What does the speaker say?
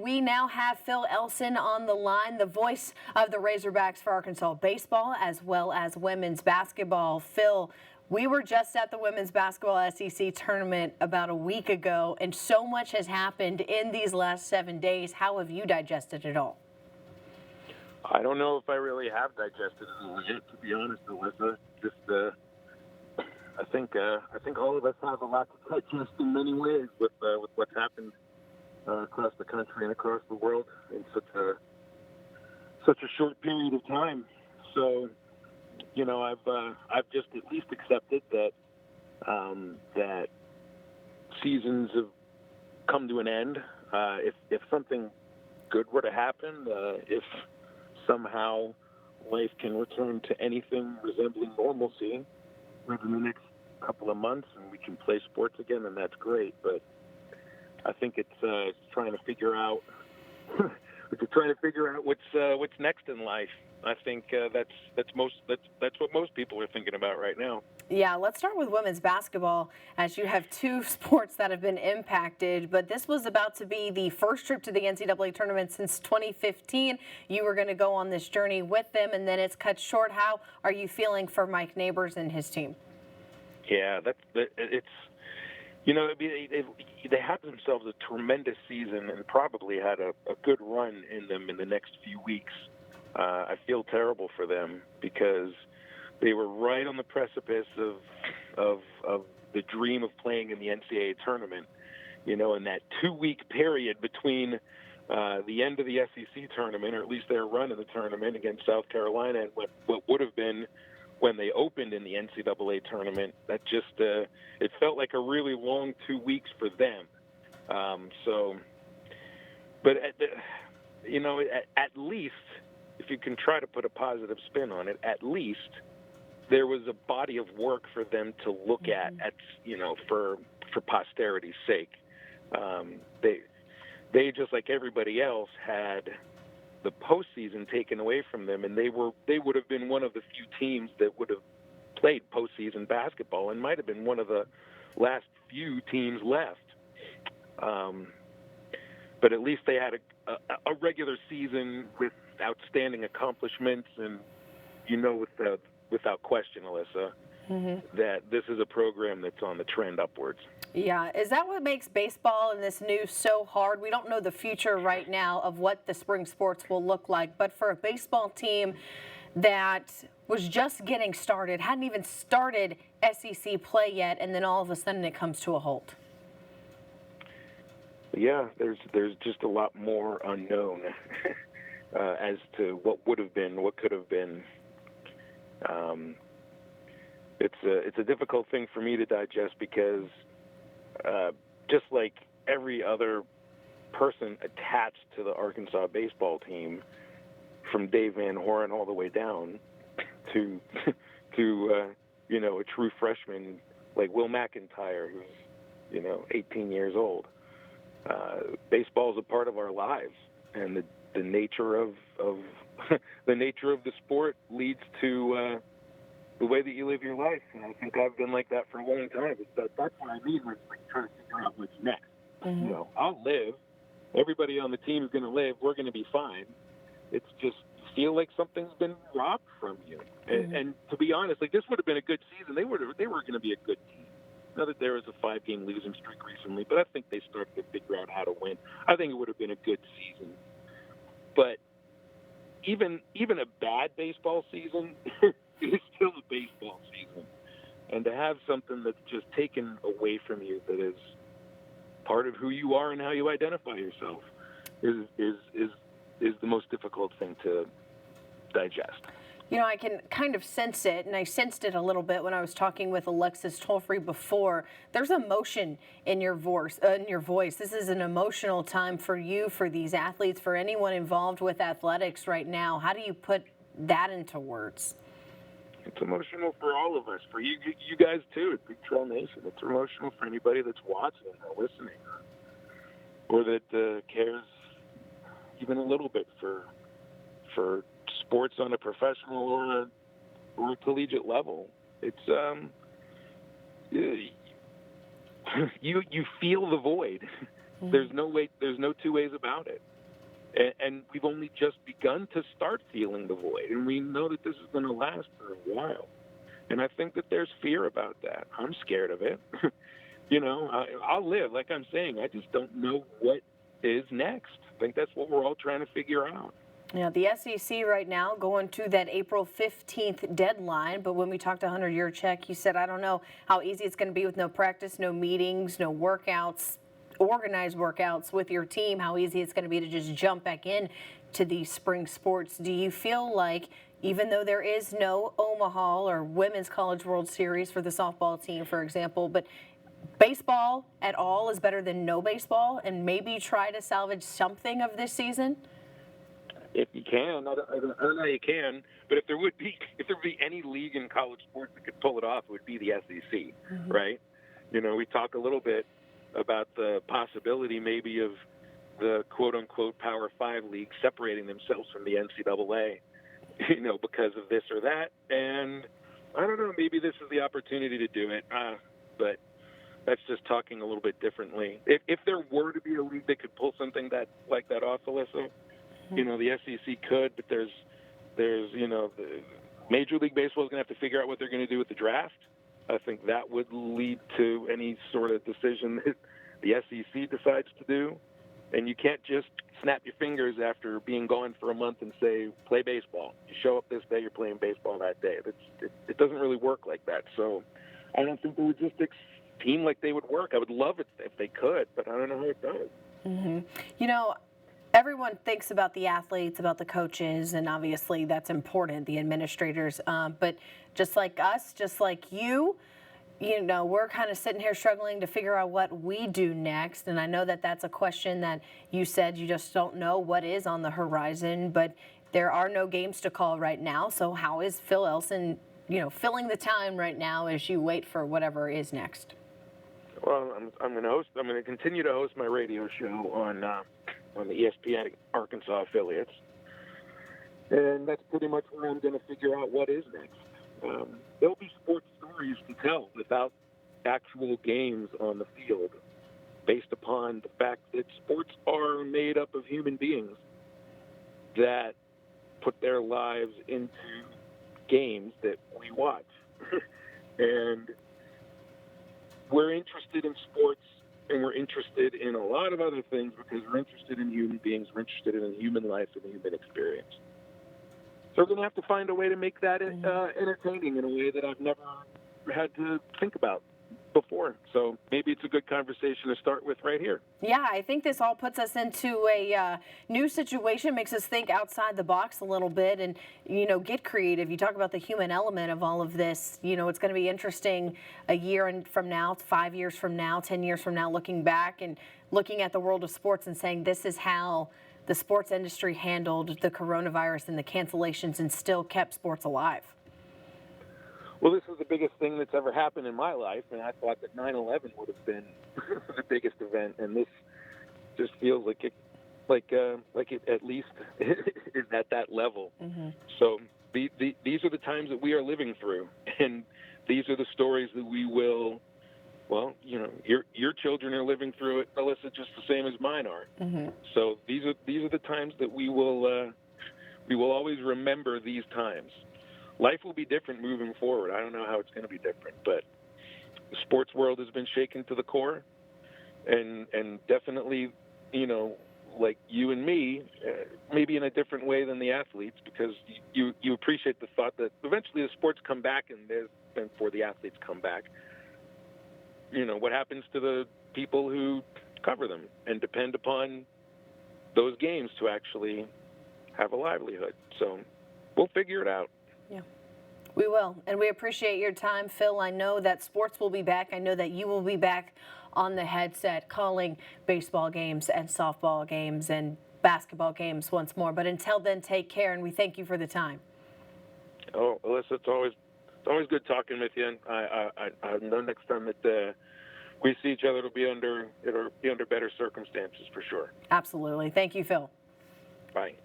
we now have Phil Elson on the line, the voice of the Razorbacks for Arkansas baseball as well as women's basketball. Phil, we were just at the women's basketball SEC tournament about a week ago, and so much has happened in these last 7 days. How have you digested it all? I don't know if I really have digested it all yet, to be honest, Alyssa. I think all of us have a lot to digest in many ways with what's happened across the country and across the world in such a short period of time. So, you know, I've just at least accepted that that seasons have come to an end. If something good were to happen, if somehow life can return to anything resembling normalcy within the next couple of months and we can play sports again, then that's great. But I think it's trying to figure out what's next in life. I think that's what most people are thinking about right now. Yeah, let's start with women's basketball, as you have two sports that have been impacted. But this was about to be the first trip to the NCAA tournament since 2015. You were going to go on this journey with them, and then it's cut short. How are you feeling for Mike Neighbors and his team? Yeah, it's. You know, they had themselves a tremendous season and probably had a good run in them in the next few weeks. I feel terrible for them because they were right on the precipice of the dream of playing in the NCAA tournament. You know, in that 2-week period between the end of the SEC tournament, or at least their run in the tournament against South Carolina, and what would have been when they opened in the NCAA tournament, that just it felt like a really long 2 weeks for them. But at least, if you can try to put a positive spin on it, at least there was a body of work for them to look at for posterity's sake. They just like everybody else had the postseason taken away from them, and they would have been one of the few teams that would have played postseason basketball and might have been one of the last few teams left. But at least they had a regular season with outstanding accomplishments, and without question, Alyssa, that this is a program that's on the trend upwards. Yeah, is that what makes baseball and this news so hard? We don't know the future right now of what the spring sports will look like, but for a baseball team that was just getting started, hadn't even started SEC play yet, and then all of a sudden it comes to a halt. Yeah, there's just a lot more unknown as to what would have been, what could have been. It's a difficult thing for me to digest because just like every other person attached to the Arkansas baseball team, from Dave Van Horn all the way down to a true freshman like Will McIntyre, who's 18 years old. Baseball is a part of our lives, and the nature of the nature of the sport leads to the way that you live your life. And I think I've been like that for a long time. That's what I mean when it's like trying to figure out what's next. Mm-hmm. I'll live. Everybody on the team is going to live. We're going to be fine. It's just you feel like something's been robbed from you. Mm-hmm. And to be honest, like this would have been a good season. They were going to be a good team. Now that there was a 5-game losing streak recently, but I think they started to figure out how to win. I think it would have been a good season. But even a bad baseball season is still a baseball season. And to have something that's just taken away from you that is part of who you are and how you identify yourself is the most difficult thing to digest. I can kind of sense it, and I sensed it a little bit when I was talking with Alexis Tollfree before. There's emotion in your voice. This is an emotional time for you, for these athletes, for anyone involved with athletics right now. How do you put that into words? It's emotional for all of us, for you guys too at Big Trail Nation. It's emotional for anybody that's watching or listening, or that cares even a little bit for sports on a professional or a collegiate level. It's you feel the void. There's no two ways about it. And we've only just begun to start feeling the void, and we know that this is going to last for a while. And I think that there's fear about that. I'm scared of it. I'll live, like I'm saying. I just don't know what is next. I think that's what we're all trying to figure out. Yeah, the SEC right now going to that April 15th deadline. But when we talked to Hunter Yurchek, he said, I don't know how easy it's going to be with no practice, no meetings, no workouts, organized workouts with your team, how easy it's going to be to just jump back in to these spring sports. Do you feel like, even though there is no Omaha or Women's College World Series for the softball team, for example, but baseball at all is better than no baseball, and maybe try to salvage something of this season? If you can, I don't know you can, but if there would be any league in college sports that could pull it off, it would be the SEC, right? We talk a little bit about the possibility maybe of the quote-unquote Power 5 league separating themselves from the NCAA, because of this or that. And I don't know, maybe this is the opportunity to do it, but that's just talking a little bit differently. If there were to be a league that could pull something like that off, Alyssa, the SEC could, but there's the Major League Baseball is going to have to figure out what they're going to do with the draft. I think that would lead to any sort of decision that the SEC decides to do. And you can't just snap your fingers after being gone for a month and say, play baseball. You show up this day, you're playing baseball that day. It doesn't really work like that. So I don't think the logistics seem like they would work. I would love it if they could, but I don't know how it does. Everyone thinks about the athletes, about the coaches, and obviously that's important, the administrators. But just like us, just like you, we're kind of sitting here struggling to figure out what we do next. And I know that that's a question that you said you just don't know what is on the horizon, but there are no games to call right now. So how is Phil Elson, filling the time right now as you wait for whatever is next? Well, I'm going to continue to host my radio show on the ESPN Arkansas affiliates, and that's pretty much where I'm going to figure out what is next. There'll be sports stories to tell without actual games on the field, based upon the fact that sports are made up of human beings that put their lives into games that we watch. And we're interested in sports, and we're interested in a lot of other things because we're interested in human beings, we're interested in human life and human experience. So we're going to have to find a way to make that entertaining in a way that I've never had to think about before. So maybe it's a good conversation to start with right here. Yeah, I think this all puts us into a new situation, makes us think outside the box a little bit and, get creative. You talk about the human element of all of this. It's going to be interesting a year from now, 5 years from now, 10 years from now, looking back and looking at the world of sports and saying this is how the sports industry handled the coronavirus and the cancellations and still kept sports alive. Well, this is the biggest thing that's ever happened in my life, and I thought that 9/11 would have been the biggest event, and this just feels like it at least is at that level. So these are the times that we are living through, and these are the stories that we will. Well, your children are living through it, Alyssa, just the same as mine are. So these are the times that we will always remember these times. Life will be different moving forward. I don't know how it's going to be different, but the sports world has been shaken to the core, and definitely, like you and me, maybe in a different way than the athletes, because you appreciate the thought that eventually the sports come back, and before the athletes come back, what happens to the people who cover them and depend upon those games to actually have a livelihood. So we'll figure it out. Yeah, we will. And we appreciate your time, Phil. I know that sports will be back. I know that you will be back on the headset calling baseball games and softball games and basketball games once more. But until then, take care, and we thank you for the time. Oh, Alyssa, it's always good talking with you. And I know next time that we see each other, it'll be under better circumstances for sure. Absolutely. Thank you, Phil. Bye.